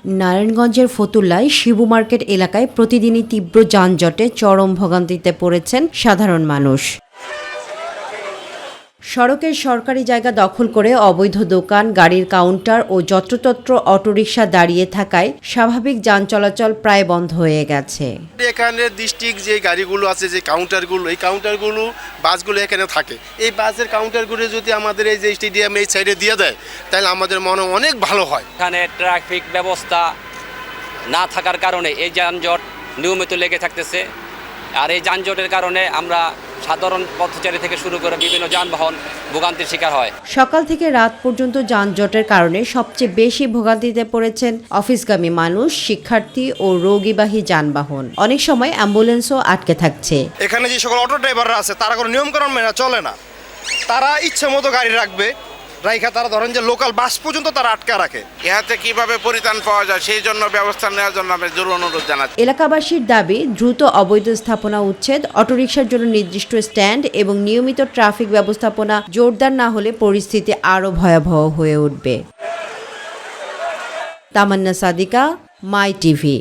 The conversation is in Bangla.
নারায়ণগঞ্জের ফতুল্লায় শিবু মার্কেট এলাকায় প্রতিদিনই তীব্র যানজটে চরম ভোগান্তিতে পড়েছেন সাধারণ মানুষ। সড়কের সরকারি জায়গা দখল করে অবৈধ দোকান, গাড়ির কাউন্টার ও যত্রতত্র অটোরিকশা দাঁড়িয়ে থাকায় স্বাভাবিক যান চলাচল প্রায় বন্ধ হয়ে গেছে। এখানে ডিস্ট্রিক্ট যে গাড়িগুলো আছে, যে কাউন্টারগুলো, এই কাউন্টারগুলো বাসগুলো এখানে থাকে। এই বাসের কাউন্টারগুলো যদি আমাদের এই যে স্টেডিয়াম এই সাইডে দিয়ে দেয় তাহলে আমাদের মনে অনেক ভালো হয়। এখানে ট্রাফিক ব্যবস্থা না থাকার কারণে এই যানজট নিয়মিত লেগে থাকতেছে। আর এই যানজটের কারণে আমরা সাধারণ পথচারী থেকে শুরু করে বিভিন্ন যানবাহন ভোগান্তির শিকার হয়। সকাল থেকে রাত পর্যন্ত যানজটের কারণে সবচেয়ে বেশি ভোগান্তিতে পড়েছেন অফিসগামী মানুষ, শিক্ষার্থী ও রোগীবাহী যানবাহন। অনেক সময় অ্যাম্বুলেন্সও আটকে থাকছে। এখানে যে সকল অটো ড্রাইভাররা আছে তারা কোনো নিয়মকানুন মেনে চলে না। তারা ইচ্ছে মতো গাড়ি রাখবে, রাইখা তারা ধরেন যে লোকাল বাস পর্যন্ত তারা আটকা রাখে। ইহাতে কিভাবে পরিত্রাণ পাওয়া যায় সেই জন্য ব্যবস্থা নেওয়ার জন্য আমি জোর অনুরোধ জানাচ্ছি। এলাকাবাসীর দাবি, দ্রুত অবৈধ স্থাপনা উচ্ছেদ, অটোরিকশার জন্য নির্দিষ্ট স্ট্যান্ড এবং নিয়মিত ট্রাফিক ব্যবস্থাপনা জোরদার না হলে পরিস্থিতি আরও ভয়াবহ হয়ে উঠবে। তামান্না সাদিকা, মাই টিভি।